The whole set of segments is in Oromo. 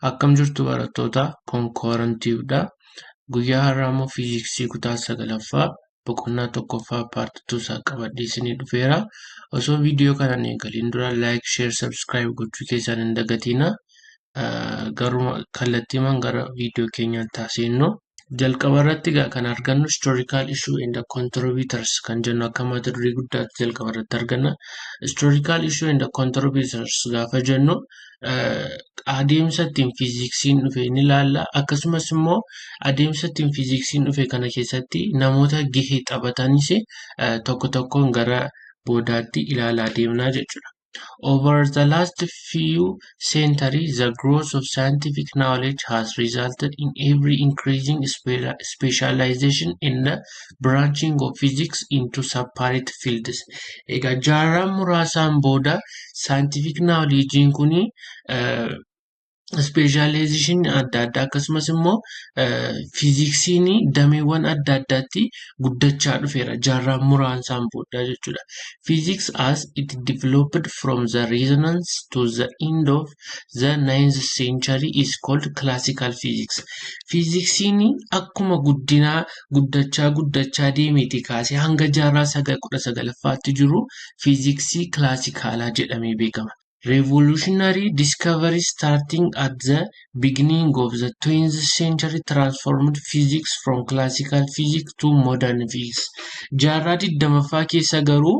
Akkam jirtu barattoota konkorantiidha. Guyyaa har'aa immoo fiiziksii kutaa 9ffaa boqonnaa 1ffaa paartii 2 isaa qabadhee isinii dhufeera. Osoo viidiyoo kana hin eegaliin dura like, share, subscribe gochuu keessan hin dagatinaa. Garuu kallattiimaan gara viidiyoo keenyaatti taasisnu. Jalqaba irratti kan argannu historical issue and the contributors kan jennu akka mata duree guddaatti jalqaba irratti arganna. Historical issue and the contributors gaafa jennu adeemsa ittiin fiiziksiin dhufe ni ilaalla. Akkasumas immoo adeemsa ittiin fiiziksiin dhufe kana keessatti namoota gahee taphatanis tokko tokkoon gara boodaatti ilaalaa deemnaa jechuudha. Over the last few centuries, the growth of scientific knowledge has resulted in ever increasing specialization in the branching of physics into separate fields. Egaa jaarraa muraasaan booda scientific knowledge kuni specialization adda addaa akkasumas immoo fiiziksiin dameewwan adda addaatti guddachaa dhufeera jaarraa muraasaan booda jechuudha. Physics as it developed from the Renaissance to the end of the 9th century is called classical physics. Fiiziksiin akkuma guddachaa deemeti kaasee hanga jaarraa 19ffaatti jiru fiiziksii klaasikaalaa jedhamee beekama. Revolutionary discoveries starting at the beginning of the 20th century transformed physics from classical physics to modern physics. Jaarraa 20ffaa keessa garuu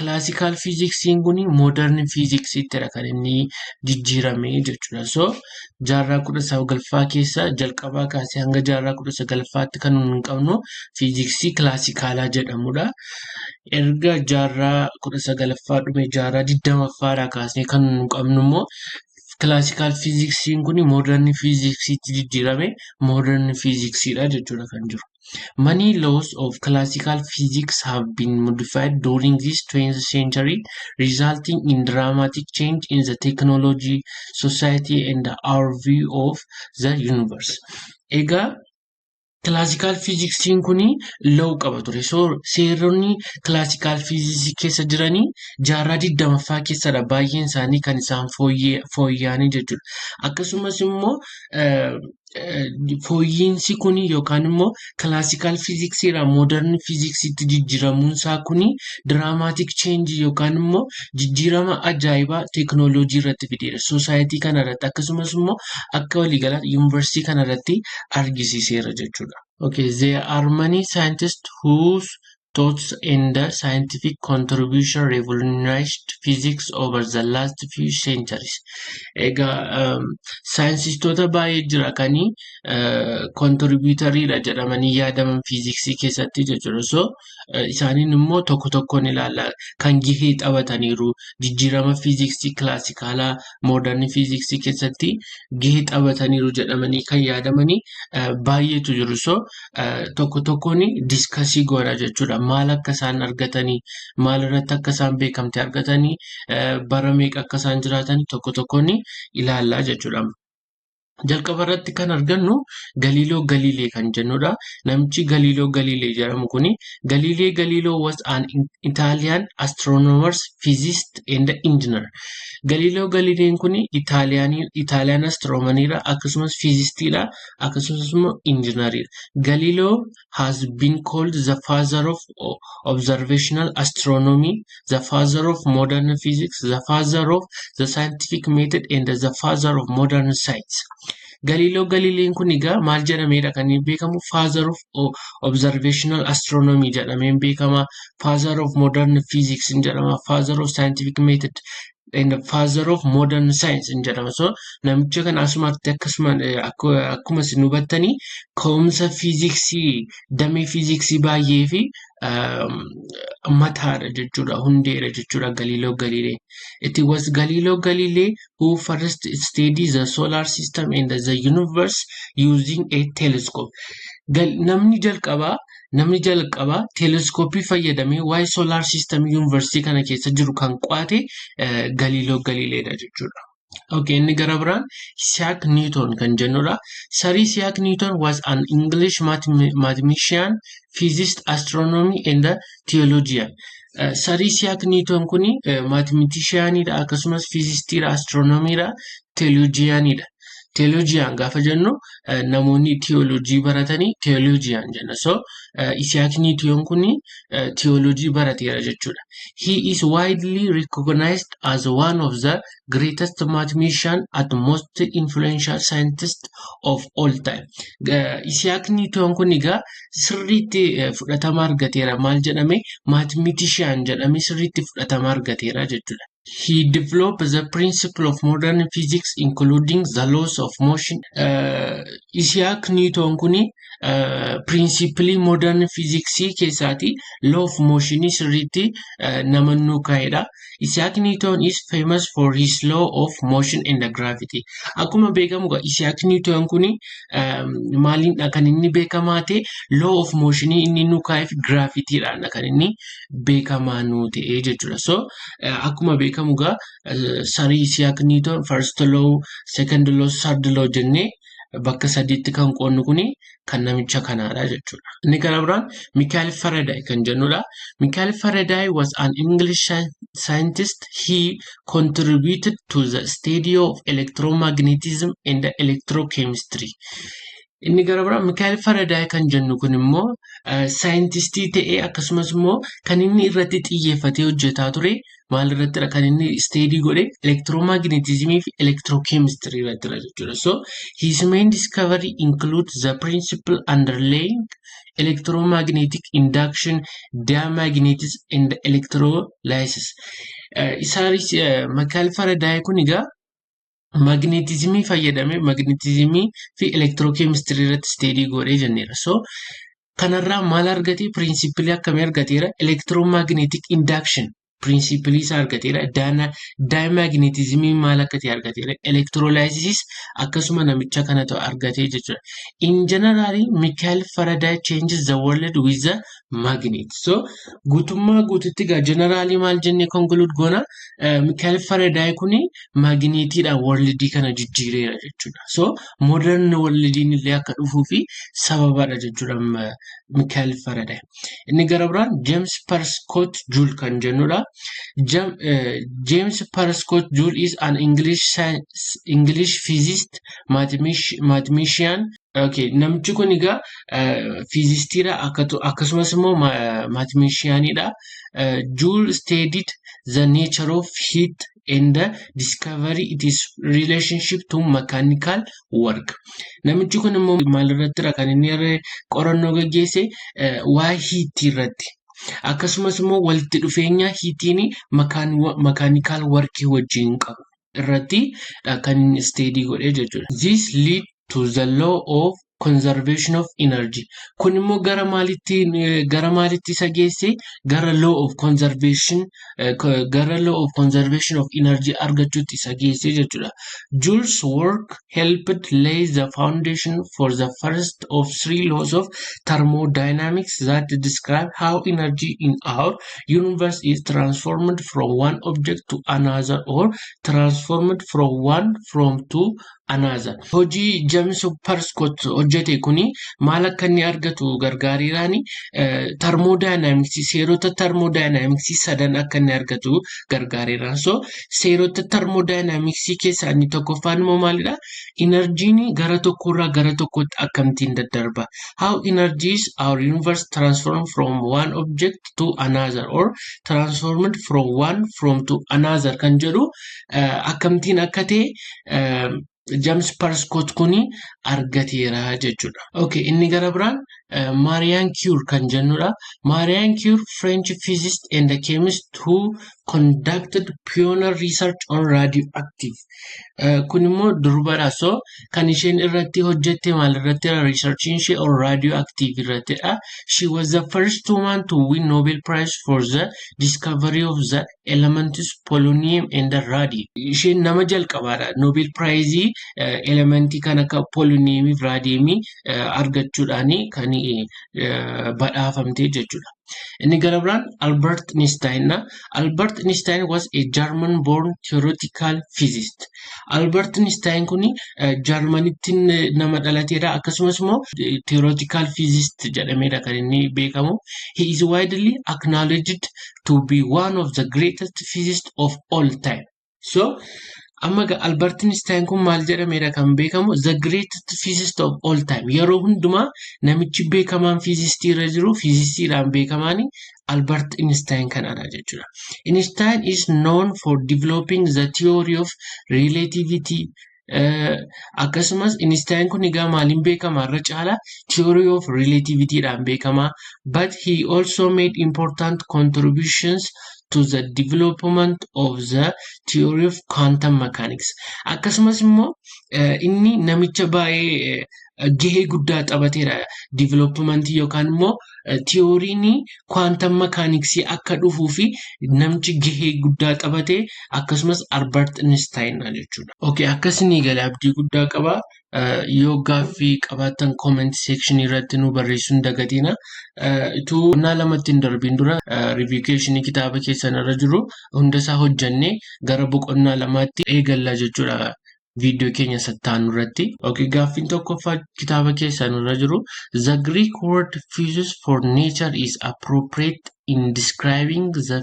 classical physics kuni modern physics ittidha kan inni jijjiirame jechuudha. So jaarraa 19ffaa keessa jalqabaa kaasee hanga jaarraa 19ffaatti kan nuyi qabnu fiiziksii klaasikaalaa jedhamudha. Erga jaarraa 19ffaa dhume jaarraa 20ffaadhaa kaasee kan nuyi qabnu immoo classical physics kuni modern physics itti jijjiirame modern physics dha jechuudha kan jiru. Many laws of classical physics have been modified during this 20th century, resulting in dramatic change in the technology, society, and our view of the universe. Egaa classical physics kuni law qaba ture. So seeronni classical physics keessa jiranii jaarraa 20ffaa keessadha baay'een isaanii kan isaan fooyya'anii jechuudha. Akkasumas immoo fooyyiinsi kuni yookaan immoo classical physics irraa modern physics itti jijjiiramuun isaa kuni dramatic change yookaan immoo jijjiirama ajaa'ibaa teknooloojii irratti fideera. Society kana irratti akkasumas immoo akka waliigalaatti university kana irratti argisiiseera jechuudha. Okay, there are many scientists whose thoughts and the scientific contribution revolutionized physics over the last few centuries. Egaa saayinsistoota baay'ee jira kanii contributoryidha jedhamanii yaadaman fiiziksii keessatti jechuudha. So isaaniin immoo tokko tokkoon ilaalla kan gahee taphataniiru jijjiirama fiiziksii klaasikaalaa modern fiiziksii keessatti gahee taphataniiru jedhamanii kan yaadamanii baay'eetu jiru. So tokko tokkoon diskasii goona jechuudha. Maal akka isaan argatanii maal irratti akka isaan beekamte argatanii bara meeqa akka isaan jiraatanii tokko tokkoon ilaallaa jechuudha. Jalqaba irratti kan argannu Galileo Galilei kan jennudha. Namichi Galileo Galilei jedhamu kuni Galileo was an Italian astronomer, physicist and engineer. Galileo Galilei kuni Italian astronomer akkasumas physicistidha akkasumas immoo engineeridha. Galileo has been called the father of observational astronomy, the father of modern physics, the father of the scientific method and the father of modern science. Galileo Galilei kun egaa maal jedhameedha kan inni beekamu father of observational astronomy jedhameen beekama, father of modern physics jedhama, father of scientific method and the father of modern science jedhama. So namicha kana asumatti akkuma isin hubattanii ka'umsa fiiziksii damee fiiziksii baay'ee fi mataadha jechuudha, hundeedha jechuudha Galileo Galilei. It was Galileo Galilei who first studied the solar system and the universe using a telescope. Namni jalqaba teleskoopii fayyadamee waa'ee solar system university kana keessa jiru kan qo'ate Galileo Galileidha jechuudha. Okay, inni gara biraan Isaac Newton kan jennudha. Sir Isaac Newton was an English mathematician, physicist, astronomer and theologian. Sir Isaac Newton kuni mathematicianidha akkasumas physicistidha, astronomeridha, theologianidha. Theologian gaafa jennu namoonni theology baratanii theologian jenna. So Isaac Newton kuni theology barateera jechuudha. He is widely recognized as one of the greatest mathematicians and most influential scientists of all time. Isaac Newton kun egaa sirriitti fudhatama argateera. Maal jedhame? Mathematician jedhame sirriitti fudhatama argateera jechuudha. He developed the principle of modern physics including the laws of motion. Isaac Newton kuni principally modern physics keessaati law of motion sirriitti namannuu kaa'edha. Isaac Newton is famous for his law of motion and gravity. Akkuma beekamu Isaac Newton kuni maaliin kan inni beekamaa ta'e law of motion inni nu kaa'eef gravity dhaan kan inni beekamaa nu ta'e jechuudha. So akkuma beekamu sarii Isaac Newton first law, second law, third law jennee bakka sadiitti kan qoonnu kuni kan namicha kanaadha jechuudha. Inni kana biraan Michael Faraday kan jennudha. Michael Faraday was an English scientist. He contributed to the study of electromagnetism and electrochemistry. Inni gara biraan Michael Faraday kan jennu kun immoo saayintistii ta'ee akkasumas immoo kan inni irratti xiyyeeffatee hojjetaa ture maal irratti kan inni study godhe electromagnetism fi electrochemistry irratti jechuudha. So his main discovery includes the principle underlying electromagnetic induction, diamagnetism and electrolysis. Isaanis Michael Faraday kun egaa magnetismii fayyadame magnetismii fi electrochemistry irratti study godhee jenneera. So kanarraa maal argate? Principle akkamii argateera? Electromagnetic induction principle isa argateera. Diamagnetismii maal akkati argateera? Electrolysis akkasuma namicha kanatu argatee jechuudha. In general, Michael Faraday changes the world with the magnet. So guutummaa guututti generally maal jennee conclude goona? Michael Faraday kuni magnetiidhaan world kana jijjiireera jechuudha. So modern world illee akka dhufuu fi sababadha jechuudha Michael Faraday. Inni gara biraan James Prescott Joule kan jennudha. James Prescott Joule is an English physicist, mathematician. Okay, namichi kun egaa physicistidha akkasumas immoo mathematicianidha. Joule studied the nature of heat and discovery its relationship to mechanical work. Namichi kun immoo maal irratti kan inni qorannoo gaggeesse waa heat irratti. Akkasumas immoo walitti dhufeenya heatiin mechanical work wajjin qabu irratti kan study godhe jechuudha. This lead to the law of conservation of energy. Kun immoo gara maalitti isa geesse? Gara law of conservation of energy argachuutti isa geesse jechuudha. Joule's work helped lay the foundation for the first of three laws of thermodynamics that describe how energy in our universe is transformed from one object to another or transformed from to another. Hojii James Prescott hojjete kuni maal akka inni argatu gargaariiraani thermodynamics seerota thermodynamics sadan akka inni argatu gargaariiraan. So seerota thermodynamics keessaa inni tokkoffaan immoo maalidha? Energy'n gara tokkorraa gara tokkotti akkamittiin daddarba. How energies our universe transform from one object to another or transformed from to another kan jedhu akkamittiin akka ta'e James Prescott kuni argateera jechuudha. Okay, inni gara biraan Marie Curie kan jennudha. Marie Curie, French physicist and chemist who conducted pioneer research on radioactive. Kun immoo durbadha. So kan isheen irratti hojjette maal irratti researching ishee on radioactive irrattidha. She was the first woman to win Nobel Prize for the discovery of the elements polonium and radium. Isheen nama jalqabaadha Nobel Prize elementii kan akka polonium fi radium argachuudhaani kan badhaafamte jechuudha. Inni gara biraan Albert Einstein. Albert Einstein was a German-born theoretical physicist. Albert Einstein kuni Germanitti nama dhalateedha akkasumas immoo theoretical physicist jedhameedha kan inni beekamu. He is widely acknowledged to be one of the greatest physicists of all time. So Amma Albert Einstein kun maal jedhameedha kan beekamu the greatest physicist of all time. Yeroo hundumaa namichi beekamaan fiizistii irra jiru fiizistiidhaan beekamaani Albert Einstein kanadha jechuudha. Einstein is known for developing the theory of relativity. Akkasumas Einstein kun egaa maaliin beekama irra caala theory of relativity dhaan beekama, but he also made important contributions to the development of the theory of quantum mechanics. Akkasumas immoo inni namicha baay'ee gahee guddaa taphateera development yookaan immoo theory'n quantum mechanics akka dhufuu fi namichi gahee guddaa taphate akkasumas Albert Einstein jechuudha. Okay, akkasini galee abdii guddaa qaba. Yoo gaaffii qabaatan comment section irratti nu barreessuun dagatina. Ituu naa lamatti hin darbiin dura revision kitaaba keessan irra jiru hundasaa hojjannee gara boqonnaa lamaatti eegalla jechuudha. Video keenya sattaanu irratti. Okay, gaaffiin tokkoffaa kitaaba keessan irra jiru the Greek word physics for nature is appropriate in describing the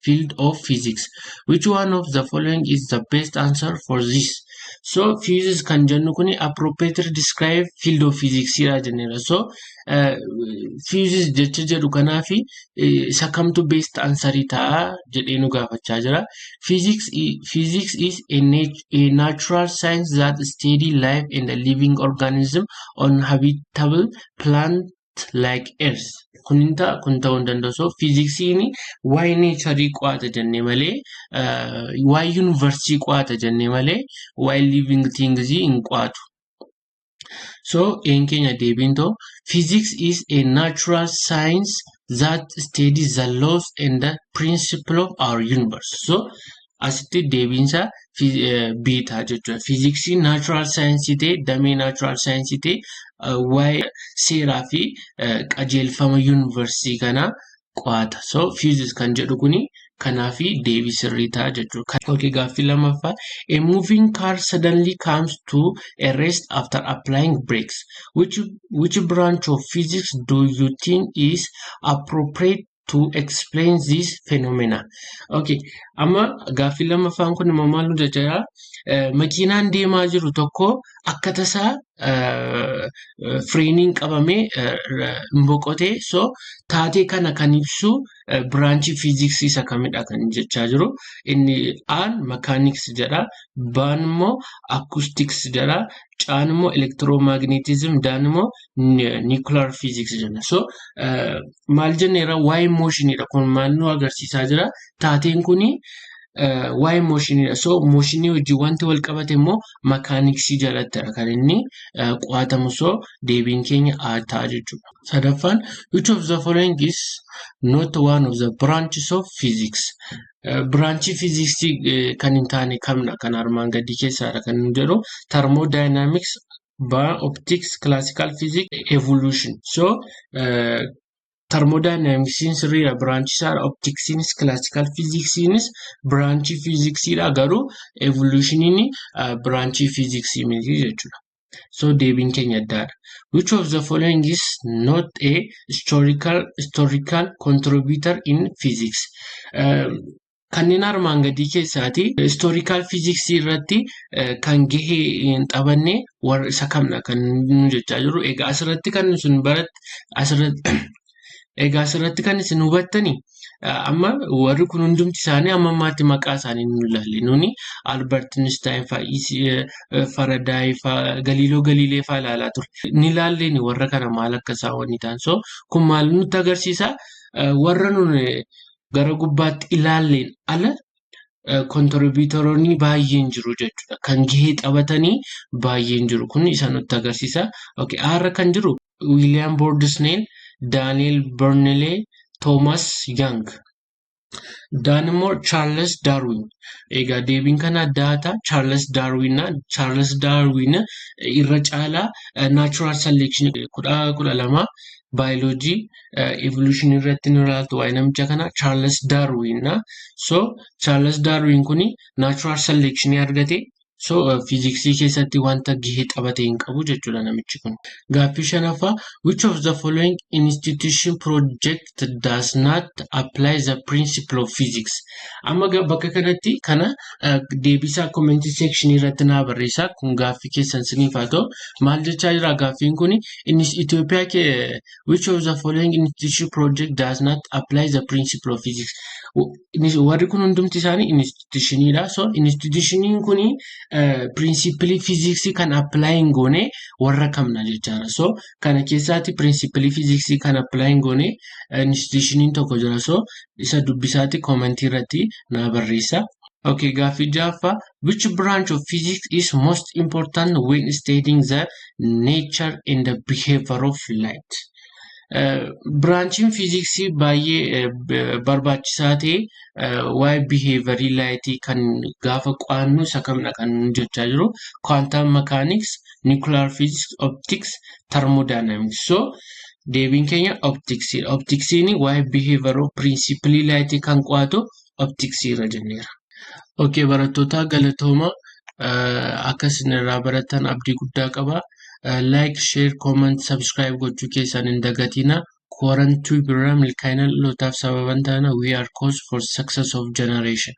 field of physics. Which one of the following is the best answer for this? So physics kan jennu kuni appropriate to describe field of physics ira jennera. So physics jecha jedhu kanaafi isa kamtu best answer ta'a jedhee nu gaafachaa jira. Physics is a natural science that study life and a living organism on habitable planet like Earth. Kuninta kunta wandanda. So physics ini why nature qoata jenne male, why universe qoata jenne male, why living things in qoatu. So in Kenya debinto, physics is a natural science that studies the laws and the principle of our universe. So asitti deebinsa beta jechuudha. Physics natural science ite, damee natural science ite, waa'ee seeraa fi qajeelfama yuunivarsiitii kana qo'ata. So physics kan jedhu kuni kanaafi deebii sirrii ta'a jechuudha. Okay, gaaffii lamaffaa. A moving car suddenly comes to a rest after applying brakes. Which branch of physics do you think is appropriate to explain this phenomena? Okay, amma gaaffii lamaffaan kun maal nu jechaa makiinaan deemaa jiru tokko akka tasaa framing qabame mboqote. So taatee kana kan ibsu branch physics isa kamidha kan jechaa jiru. Inni aan mechanics jedha, baan immoo acoustics jedha, caan immoo electromagnetism, daan immoo nuclear physics jedha. So maal jenneera waa'ee motionidha kun maal nu agarsiisaa jira. Taateen kuni waa'ee motionidha. So motionii wajjin wanti wal qabate immoo mechanics jalattidha kan inni qo'atamu. So deebiin keenya ta'a jechuudha. Sadaffaan which of the following is not one of the branches of physics? Branch physics kan hin taane kamna kan armaan gadii keessaadha kan nu jedhu. Thermodynamics, optics, classical physics, evolution. So thermodynamics sirriidha branch isaadha, optics classical physics branch physics dha, garuu evolution branch physics miti jechuudha. So deebiin keenya addaadha. Which of the following is not a historical contributor in physics? Kanneen armaan gadii keessaati historical physics irratti kan gahee hin taphanne warra isa kamna kan nu jechaa jiru. Egaa asirratti kan sun asirratti kan isin hubattani amma warri kun hundumti isaanii amma ammaatti maqaa isaanii nu ilaalle. Nuni Albert Einstein Faraday Galileo Galilei ilaalaa ture. Ni ilaalleen warra kana maal akka isaan wani ta'an. So kun maal nutti agarsiisa warra nun gara gubbaatti ilaalleen ala contributoroonni baay'een jiru jechuudha. Kan gahee taphatanii baay'een jiru. Kun isa nutti agarsiisa. Okay, har'a kan jiru William Bordesnell, Daniel Bernoulli, Thomas Young. Danmore Charles Darwin. Egaa deebiin kana data Charles Darwin irra caala natural selection kudha lama biology evolution irratti nu ilaaltu waa'ee namicha kana Charles Darwin. So Charles Darwin kuni natural selection argate So fiiziksii keessatti wanta gahee taphatee hin qabu jechuudha namichi kun. Gaaffii shanaffaa which of the following institution project does not apply the principle of physics? Amma bakka kanatti kana deebisaa comment section irratti naa barreessaa kun gaaffii keessan siniif haa ta'u. Maal jechaa jira gaaffiin kuni Itoophiyaa which of the following institution project does not apply the principle of physics? Warri kun hundumti isaanii institutioniidha. So institutioniin kuni principle fiiziksii kan apply hin goone warra kamna jechaadha. So kana keessaatti principle fiiziksii kan apply hin goone institutioniin tokko jira. So isa dubbisaatti comment irratti naa barreessa. Okay, gaaffii ja'affaa which branch of physics is most important when studying the nature and the behavior of light? Branchiin fiiziksii baay'ee barbaachisaa ta'e waa'ee behaviorii laayitii kan gaafa qo'annu isa kamidha kan jechaa jiru quantum mechanics, nuclear physics, optics, thermodynamics. So deebiin keenya opticsiidha. Opticsiin waa'ee behavior of principle laayitii kan qo'atu opticsiirra jenneera. Okay, barattoota galatooma akka isin irraa baratan abdii guddaa qaba. Like, share, comment, subscribe gochuu keessan hin dagatina. Quarantine bira milkaa'ina dhalootaaf sababan taana we are cause for success of generation.